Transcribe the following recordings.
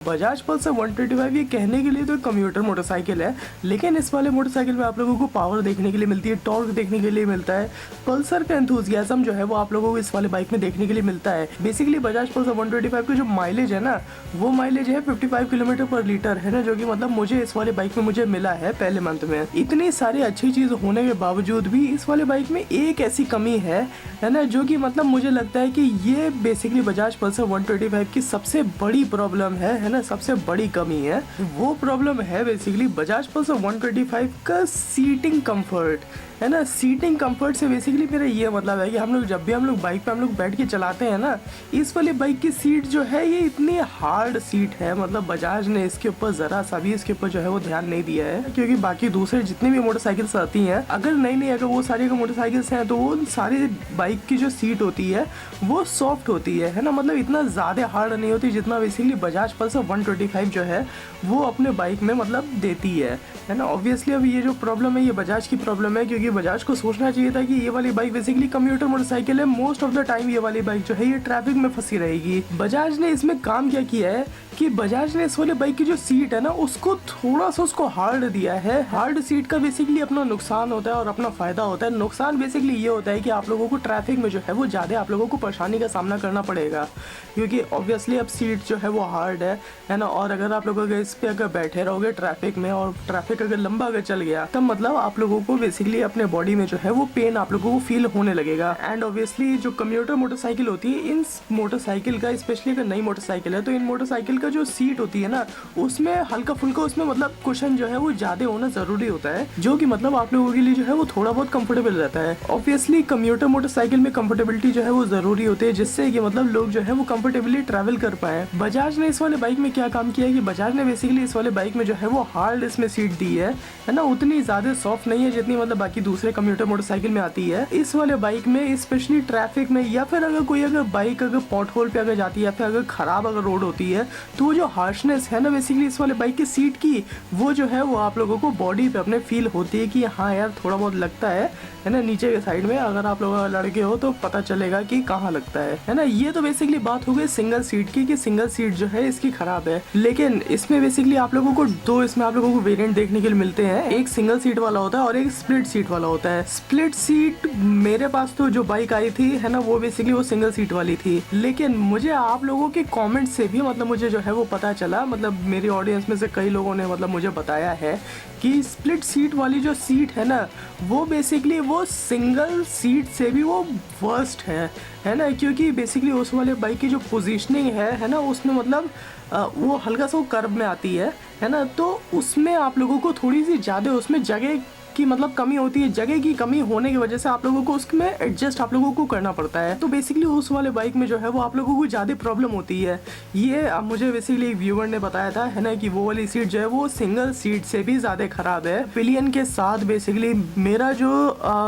Bajaj Pulsar 125 ये कहने के लिए तो एक कम्यूटर मोटरसाइकिल है, लेकिन इस वाले मोटरसाइकिल में आप लोगों को पावर देखने के लिए मिलती है, टॉर्क देखने के लिए मिलता है। पल्सर का एंथुसियाज्म जो है वो आप लोगों को इस वाले बाइक में देखने के लिए मिलता है। बेसिकली बजाज पल्सर 125 का जो माइलेज है ना, वो माइलेज है 55 किलोमीटर पर लीटर है ना, जो कि मतलब मुझे इस वाले बाइक में मुझे मिला है पहले मंथ में। इतनी सारी अच्छी चीज होने के बावजूद भी इस वाले बाइक में एक ऐसी कमी है ना, जो कि मतलब मुझे लगता है कि ये बेसिकली बजाज पल्सर 125 की सबसे बड़ी प्रॉब्लम है ना, सबसे बड़ी कमी है। वो प्रॉब्लम है बेसिकली बजाज पल्सर 125 का सीटिंग कंफर्ट है ना। सीटिंग कंफर्ट से बेसिकली मेरा ये मतलब है कि हम लोग जब भी हम लोग बाइक पे हम लोग बैठ के चलाते हैं ना, इस वाली बाइक की सीट जो है ये इतनी हार्ड सीट है। मतलब बजाज ने इसके ऊपर ज़रा सा भी इसके ऊपर जो है वो ध्यान नहीं दिया है, क्योंकि बाकी दूसरे जितने भी मोटरसाइकिल्स आती हैं, अगर नई अगर वो सारी मोटरसाइकिल्स हैं तो वो सारी बाइक की जो सीट होती है वो सॉफ्ट होती है ना, मतलब इतना ज़्यादा हार्ड नहीं होती जितना बेसिकली बजाज पल्सर 125 जो है वो अपने बाइक में मतलब देती है ना। ऑब्वियसली अब ये जो प्रॉब्लम है ये बजाज की प्रॉब्लम है, क्योंकि बजाज को सोचना चाहिए था कि ये वाली बाइक बेसिकली कम्यूटर मोटरसाइकिल है। मोस्ट ऑफ द टाइम ये वाली बाइक जो है ये ट्रैफिक में फंसी रहेगी। बजाज ने इसमें काम क्या किया है कि बजाज ने इस वाले बाइक की जो सीट है ना उसको थोड़ा सा उसको हार्ड दिया है। हार्ड सीट का बेसिकली अपना नुकसान होता है और अपना फायदा होता है। नुकसान बेसिकली ये होता है कि आप लोगों को ट्रैफिक में जो है वो ज़्यादा आप लोगों को परेशानी का सामना करना पड़ेगा, क्योंकि ऑब्वियसली अब सीट जो है वो हार्ड है ना। और अगर आप लोग अगर इस पे अगर बैठे रहोगे ट्रैफिक में और ट्रैफिक अगर लंबा अगर चल गया, तब मतलब आप लोगों को बेसिकली अपने बॉडी में जो है वो पेन आप लोगों को फील होने लगेगा। एंड ऑब्वियसली जो कम्यूटर मोटरसाइकिल होती है, इन मोटरसाइकिल का स्पेशली अगर नई मोटरसाइकिल है तो इन मोटरसाइकिल का जो सीट होती है ना उसमें हल्का फुल्का उसमें मतलब कुशन जो है वो ज्यादा होना जरूरी होता है, जो कि मतलब आप लोगों के लिए जो है वो थोड़ा बहुत कंफर्टेबल रहता है। ऑब्वियसली कम्यूटर मोटरसाइकिल में कंफर्टेबिलिटी जो है वो जरूरी होती है, जिससे कि मतलब लोग जो है वो कंफर्टेबली ट्रैवल कर पाए। बजाज ने इस वाले बाइक में क्या काम किया है कि बजाज ने बेसिकली इस वाले बाइक में जो है वो हार्ड इसमें सीट दी है ना, उतनी ज्यादा सॉफ्ट नहीं है जितनी मतलब बाकी दूसरे कम्यूटर मोटरसाइकिल में आती है। इस वाले बाइक में स्पेशली ट्रैफिक में या फिर अगर कोई अगर बाइक अगर पॉट होल पे अगर जाती है या फिर अगर खराब अगर रोड होती है, तो वो जो हार्शनेस है ना बेसिकली इस वाले बाइक की सीट की, वो जो है वो आप लोगों को बॉडी पे अपने फील होती है कि हाँ यार थोड़ा बहुत लगता है ना नीचे के साइड में। अगर आप लोग लड़के हो तो पता चलेगा कि कहाँ लगता है ना। ये तो बेसिकली बात हो गई सिंगल सीट की, कि सिंगल सीट जो है इसकी खराब है। लेकिन इसमें बेसिकली आप लोगों को दो इसमें आप लोगों को वेरिएंट देखने के लिए मिलते हैं। एक सिंगल सीट वाला होता है और एक स्प्लिट सीट वाला होता है। स्प्लिट सीट मेरे पास तो जो बाइक आई थी है ना वो बेसिकली वो सिंगल सीट वाली थी, लेकिन मुझे आप लोगों के कमेंट से भी मतलब मुझे जो है वो पता चला, मतलब मेरी ऑडियंस में से कई लोगों ने मतलब मुझे बताया है कि स्प्लिट सीट वाली जो सीट है ना वो बेसिकली वो सिंगल सीट से भी वो वर्स्ट है ना, क्योंकि बेसिकली उस वाले बाइक की जो पोजीशनिंग है ना उसमें मतलब वो हल्का सा वो कर्व में आती है ना, तो उसमें आप लोगों को थोड़ी सी ज़्यादा उसमें जगह की मतलब कमी होती है। जगह की कमी होने की वजह से आप लोगों को उसमें एडजस्ट आप लोगों को करना पड़ता है। तो बेसिकली उस वाले बाइक में जो है वो आप लोगों को ज़्यादा प्रॉब्लम होती है। ये मुझे बेसिकली एक व्यूअर ने बताया था है ना कि वो वाली सीट जो है वो सिंगल सीट से भी ज़्यादा ख़राब है। पिलियन के साथ बेसिकली मेरा जो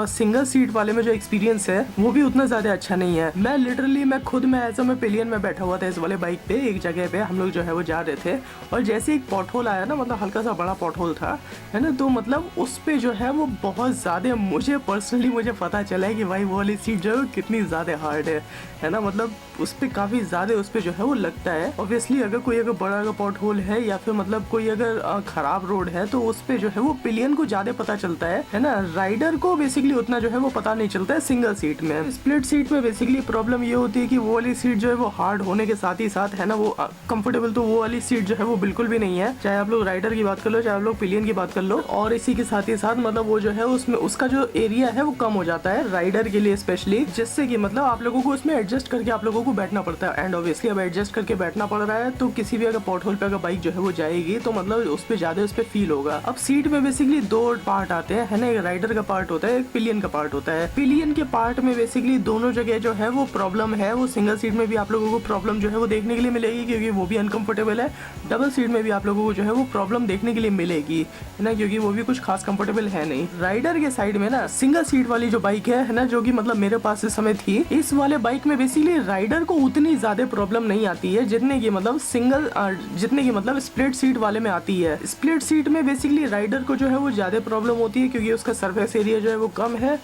सिंगल सीट वाले में जो एक्सपीरियंस है वो भी उतना ज़्यादा अच्छा नहीं है। मैं लिटरली मैं खुद में ऐसा मैं पिलियन में बैठा हुआ था इस वाले बाइक पे, एक जगह पे हम लोग जो है वो जा रहे थे, और जैसे एक पॉट होल आया ना, मतलब हल्का सा बड़ा पॉट होल था है ना, तो मतलब उस पे जो है वो बहुत ज़्यादा मुझे पर्सनली मुझे पता चला है कि भाई वो वाली सीट जो है कितनी ज़्यादा हार्ड है ना, मतलब उस पर काफ़ी ज़्यादा उस पर जो है वो लगता है। ऑब्वियसली अगर कोई अगर बड़ा अगर पॉट होल है या फिर मतलब कोई अगर ख़राब रोड है तो उस पर जो है वो पिलियन को ज़्यादा पता चलता है ना, राइडर को बेसिकली उतना जो है वो पता नहीं चलता है सिंगल सीट में। स्प्लिट सीट में बेसिकली प्रॉब्लम ये होती है कि वो वाली सीट जो है वो हार्ड होने के साथ ही साथ है ना वो कंफर्टेबल तो वो वाली सीट जो है वो बिल्कुल भी नहीं है, चाहे आप लोग राइडर की बात कर लो चाहे आप लोग पिलियन की बात कर लो। और इसी के साथ ही साथ मतलब वो जो है उसमें उसका जो एरिया है वो कम हो जाता है राइडर के लिए स्पेशली, जिससे कि मतलब आप लोगों को उसमें एडजस्ट करके आप लोगों को बैठना पड़ता है। एंड ऑब्वियसली अब एडजस्ट करके बैठना पड़ रहा है तो किसी भी अगर पॉट होल पे अगर बाइक जो है वो जाएगी तो मतलब उस पर ज्यादा उस पर फील होगा। अब सीट में बेसिकली दो पार्ट आते हैं है ना, एक राइडर का पार्ट होता है एक पिलियन का पार्ट होता है। पिलियन के पार्ट में बेसिकली दोनों जगह जो है वो प्रॉब्लम है। वो सिंगल सीट में भी आप लोगों को प्रॉब्लम जो है वो देखने के लिए मिलेगी क्योंकि वो भी अनकंफर्टेबल है। डबल सीट में भी आप लोगों को जो है वो प्रॉब्लम देखने के लिए मिलेगी है ना, क्योंकि वो भी कुछ खास कंफर्टेबल है नहीं। राइडर के साइड में ना सिंगल सीट वाली जो बाइक है ना, जो कि मतलब मेरे पास इस समय थी, इस वाले बाइक में बेसिकली राइडर को उतनी ज्यादा प्रॉब्लम नहीं आती है जितने की मतलब जितने की मतलब स्प्लिट सीट वाले में आती है। स्प्लिट सीट में बेसिकली राइडर को जो है वो ज्यादा प्रॉब्लम होती है क्योंकि उसका सरफेस एरिया जो है वो कम है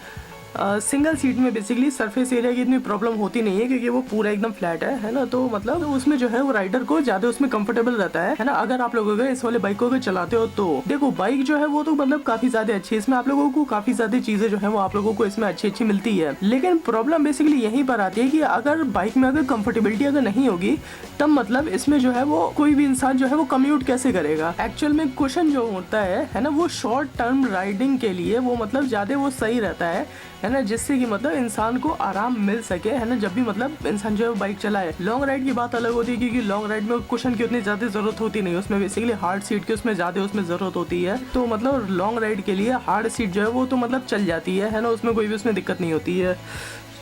सिंगल सीट में बेसिकली सरफेस एरिया की इतनी प्रॉब्लम होती नहीं है क्योंकि वो पूरा एकदम फ्लैट है ना, तो मतलब उसमें जो है वो राइडर को ज्यादा उसमें कंफर्टेबल रहता है ना। अगर आप लोग इस वाले बाइक को अगर चलाते हो तो देखो बाइक जो है वो तो मतलब काफी ज्यादा अच्छी है, इसमें आप लोगों को काफी ज्यादा चीजें जो है वो आप लोगों को इसमें अच्छी मिलती है। लेकिन प्रॉब्लम बेसिकली यहीं पर आती है कि अगर बाइक में अगर कंफर्टेबिलिटी अगर नहीं होगी तब मतलब इसमें जो है वो कोई भी इंसान जो है वो कम्यूट कैसे करेगा। एक्चुअल में कुशन जो होता है ना, वो शॉर्ट टर्म राइडिंग के लिए वो मतलब ज्यादा वो सही रहता है ना, जिससे कि मतलब इंसान को आराम मिल सके है ना, जब भी मतलब इंसान जो है बाइक चलाए। लॉन्ग राइड की बात अलग होती है क्योंकि लॉन्ग राइड में कुशन की उतनी ज्यादा जरूरत होती नहीं, उसमें बेसिकली हार्ड सीट की उसमें ज्यादा उसमें जरूरत होती है। तो मतलब लॉन्ग राइड के लिए हार्ड सीट जो है वो तो मतलब चल जाती है ना, उसमें कोई भी उसमें दिक्कत नहीं होती है।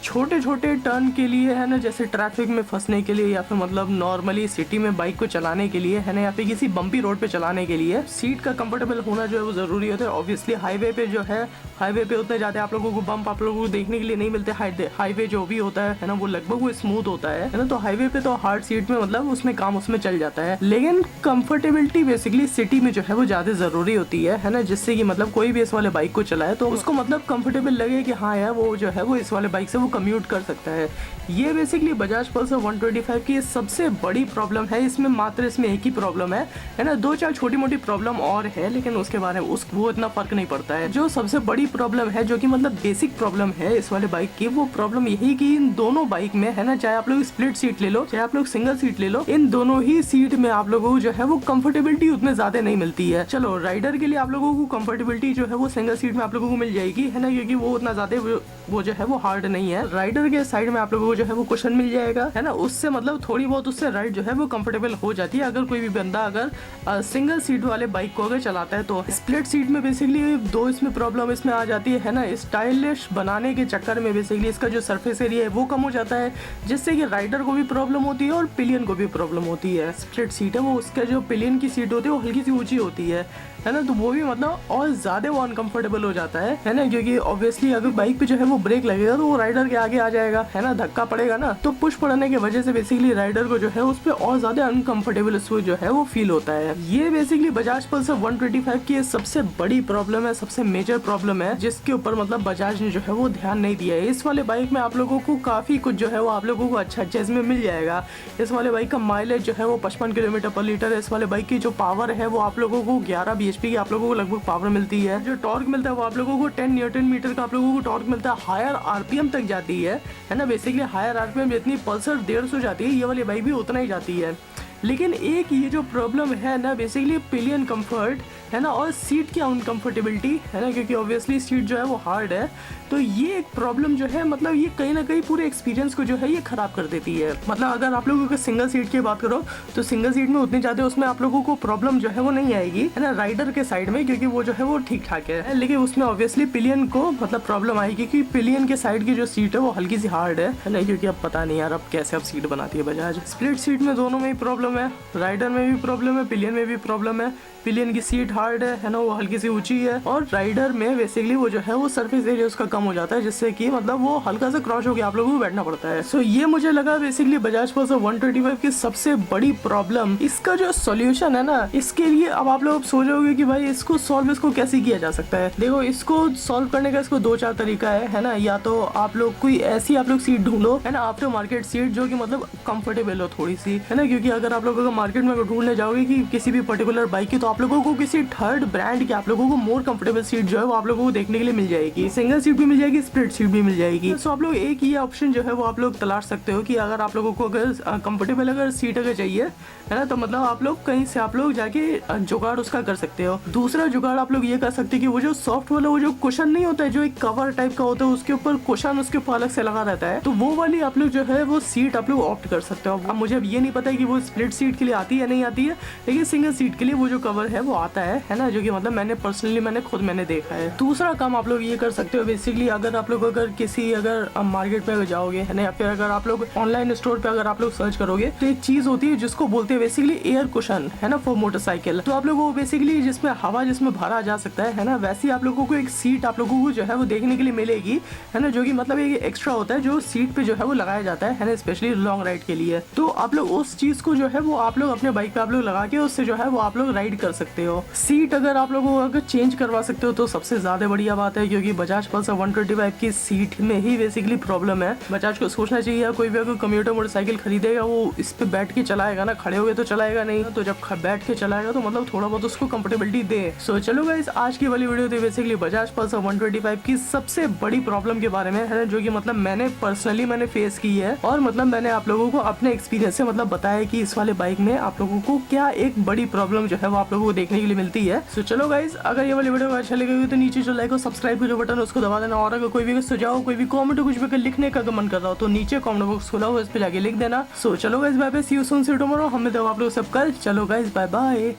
छोटे छोटे टर्न के लिए है ना, जैसे ट्रैफिक में फंसने के लिए या फिर मतलब नॉर्मली सिटी में बाइक को चलाने के लिए है ना, या फिर किसी बम्पी रोड पे चलाने के लिए सीट का कंफर्टेबल होना जो है वो जरूरी होता है। ऑब्वियसली हाईवे पे जो है, हाईवे पे उतने ज्यादा आप लोगों को बम्प आप लोगों को देखने के लिए नहीं मिलते। हाईवे जो भी होता है ना वो लगभग वो स्मूथ होता है ना, तो हाईवे पे तो हार्ड सीट में मतलब उसमें काम उसमें चल जाता है। लेकिन कंफर्टेबिलिटी बेसिकली सिटी में जो है वो ज्यादा जरूरी होती है ना, जिससे कि मतलब कोई भी इस वाले बाइक को चलाए तो उसको मतलब कंफर्टेबल लगे कि हाँ यार वो जो है वो इस वाले बाइक से वो कम्यूट कर सकता है। ये बेसिकली बजाज पल्सर 125 की सबसे बड़ी प्रॉब्लम है। इसमें मात्र इसमें एक ही प्रॉब्लम है ना, दो चार छोटी मोटी प्रॉब्लम और है लेकिन उसके बारे में वो इतना फर्क नहीं पड़ता है। जो सबसे बड़ी प्रॉब्लम है जो कि मतलब बेसिक प्रॉब्लम है इस वाले बाइक की, वो प्रॉब्लम यही कि इन दोनों बाइक में है ना, चाहे आप लोग स्प्लिट सीट ले लो चाहे आप लोग सिंगल सीट ले लो, इन दोनों ही सीट में आप लोगों को जो है वो कंफर्टेबिलिटी उतने ज्यादा नहीं मिलती है। चलो राइडर के लिए आप लोगों को कंफर्टेबिलिटी जो है वो सिंगल सीट में आप लोगों को मिल जाएगी है ना, क्योंकि वो उतना ज्यादा वो जो है वो हार्ड नहीं है। राइडर के साइड में आप लोगों को जो है वो कुशन मिल जाएगा है ना, उससे मतलब थोड़ी बहुत उससे राइड जो है वो कंफर्टेबल हो जाती है अगर कोई भी बंदा अगर सिंगल सीट वाले बाइक को अगर चलाता है। तो स्प्लिट सीट में बेसिकली दो इसमें प्रॉब्लम इसमें आ जाती है ना, स्टाइलिश बनाने के चक्कर में बेसिकली इसका जो सरफेस एरिया है वो कम हो जाता है, जिससे कि राइडर को भी प्रॉब्लम होती है और पिलियन को भी प्रॉब्लम होती है। स्प्लिट सीट है वो उसका जो पिलियन की सीट होती है वो हल्की सी ऊंची होती है ना, तो वो भी मतलब और ज्यादा वो अनकंफर्टेबल हो जाता है ना, क्योंकि ऑब्वियसली अगर बाइक पे जो है वो ब्रेक लगेगा तो वो राइडर के आगे आ जाएगा है ना, धक्का पड़ेगा ना, तो पुश पड़ने की वजह से बेसिकली राइडर को जो है उस पर और ज्यादा अनकंफर्टेबल जो है वो फील होता है। ये बेसिकली बजाज पल्सर 125 की सबसे बड़ी प्रॉब्लम है, सबसे मेजर प्रॉब्लम है, जिसके ऊपर मतलब बजाज ने जो है वो ध्यान नहीं दिया है। इस वाले बाइक में आप लोगों को काफी कुछ जो है वो आप लोगों को अच्छा इसमें मिल जाएगा। इस वाले बाइक का माइलेज जो है वो 55 किलोमीटर पर लीटर है। इस वाले बाइक की जो पावर है वो आप लोगों को 11 bhp की आप लोगों को लगभग पावर मिलती है। जो टॉर्क मिलता है वो आप लोगों को 10 न्यूटन मीटर का आप लोगों को टॉर्क मिलता है। हायर आरपीएम तक जाती है ना, बेसिकली हायर आरपीएम जितनी पल्सर 150 जाती है ये वाली बाइक भी उतना ही जाती है। लेकिन एक ये जो प्रॉब्लम है ना बेसिकली पिलियन कंफर्ट है ना और सीट की अनकंफर्टेबिलिटी है ना, क्योंकि ऑब्वियसली सीट जो है वो हार्ड है, तो ये एक प्रॉब्लम जो है मतलब ये कहीं ना कहीं पूरे एक्सपीरियंस को जो है ये खराब कर देती है। मतलब अगर आप लोगों को सिंगल सीट की बात करो तो सिंगल सीट में उतनी ज्यादा उसमें आप लोगों को प्रॉब्लम जो है वो नहीं आएगी है ना राइडर के साइड में, क्योंकि वो जो है वो ठीक ठाक है। लेकिन उसमें ऑब्वियसली पिलियन को मतलब प्रॉब्लम आएगी क्योंकि पिलियन के साइड की जो सीट है वो हल्की सी हार्ड है ना, क्योंकि अब पता नहीं यार अब कैसे अब सीट बनाती है बजाज। स्प्लिट सीट में दोनों में ही प्रॉब्लम है, राइडर में भी प्रॉब्लम है, पिलियन में भी प्रॉब्लम है। पिलियन की सीट हार्ड है ना, वो हल्की सी ऊंची है, और राइडर में बेसिकली वो जो है वो सरफेस एरिया उसका कम हो जाता है, जिससे कि मतलब वो हल्का सा क्रॉस होकर आप लोगों को बैठना पड़ता है। सो ये मुझे लगा बेसिकली बजाज पल्सर 125 की सबसे बड़ी प्रॉब्लम। इसका जो सोल्यूशन है ना, इसके लिए अब आप लोग सोचोगे कि भाई इसको सॉल्व इसको कैसे किया जा सकता है। देखो इसको सॉल्व करने का इसको 2-4 तरीका है ना, या तो आप लोग कोई ऐसी आप लोग सीट ढूंढो है ना, आफ्टर मार्केट सीट जो कि मतलब कंफर्टेबल हो थोड़ी सी है ना, क्योंकि अगर आप लोगों को मार्केट में ढूंढने जाओगे कि किसी भी पर्टिकुलर बाइक की, तो आप लोगों को किसी थर्ड ब्रांड की आप लोगों को मोर कंफर्टेबल सीट जो है वो आप लोगों को देखने के लिए मिल जाएगी। सिंगल सीट भी मिल जाएगी, स्प्लिट सीट भी मिल जाएगी। सो आप लोग एक ही ऑप्शन जो है वो आप लोग तलाश सकते हो कि अगर आप लोगों को अगर कंफर्टेबल अगर सीट अगर चाहिए है ना, तो मतलब आप लोग कहीं से आप लोग जाके जुगाड़ उसका कर सकते हो। दूसरा जुगाड़ आप लोग ये कर सकते हैं कि वो जो सॉफ्ट वाला वो जो कुशन नहीं होता है, जो एक कवर टाइप का होता है, उसके ऊपर कुशन उसके ऊपर अलग से लगा रहता है, तो वो वाली आप लोग जो है वो सीट आप लोग ऑप्ट कर सकते हो। अब मुझे अब ये नहीं पता है कि वो स्प्लिट सीट के लिए आती है नहीं आती है, लेकिन सिंगल सीट के लिए वो जो कवर है वो आता है ना, जो कि मतलब मैंने पर्सनली मैंने देखा है। दूसरा काम आप लोग ये कर सकते हो बेसिकली, अगर आप लोग अगर किसी अगर मार्केट पे अगर जाओगे है ना, या फिर अगर आप लोग ऑनलाइन स्टोर पे अगर आप लोग सर्च करोगे, तो एक चीज होती है जिसको बोलते हैं बेसिकली एयर कुशन है ना फॉर मोटरसाइकिल। तो आप लोगों को बेसिकली जिसमें हवा जिसमें भरा जा सकता है ना, वैसी आप लोगों को एक सीट आप लोगों को जो है वो देखने के लिए मिलेगी है ना, जो कि मतलब एक एक्स्ट्रा होता है जो सीट पे जो है वो लगाया जाता है ना, स्पेशली लॉन्ग राइड के लिए। तो आप लोग उस चीज को जो है वो आप लोग अपने बाइक पे आप लोग लगा के उससे जो है वो आप लोग राइड कर सकते हो। सीट अगर आप लोगों को अगर चेंज करवा सकते हो तो सबसे ज्यादा बढ़िया बात है, क्योंकि बजाज पल्सर 125 की सीट में ही बेसिकली प्रॉब्लम है। बजाज को सोचना चाहिए कोई भी अगर कम्यूटर मोटरसाइकिल खरीदेगा वो इस पे बैठ के चलाएगा ना, खड़े हो गए तो चलाएगा नहीं, तो जब बैठ के चलाएगा तो मतलब थोड़ा बहुत उसको कंफर्टेबिलिटी दे। सो चलो गाइस, आज की वाली वीडियो थी बेसिकली बजाज पल्सर 125 की सबसे बड़ी प्रॉब्लम के बारे में है, जो कि मतलब मैंने पर्सनली फेस की है, और मतलब मैंने आप लोगों को अपने एक्सपीरियंस से मतलब बताया कि इस वाले बाइक में आप लोगों को क्या एक बड़ी प्रॉब्लम जो है वो आप लोगों को देखने के लिए मिलती है। सो चलो गाइस, अगर ये वाली वीडियो अच्छा लगी तो नीचे जो लाइक और सब्सक्राइब का जो बटन है उसको दबा देना, और अगर कोई भी सुझाव, कोई भी कमेंट, कुछ भी लिखने का मन कर रहा हो तो नीचे कमेंट बॉक्स खुला हो, इस पे जाके लिख देना। सो चलो guys, bye bye, see you soon, see you tomorrow. हम मिलते हैं आप लोग सब कल। चलो गाइस, बाय बाय।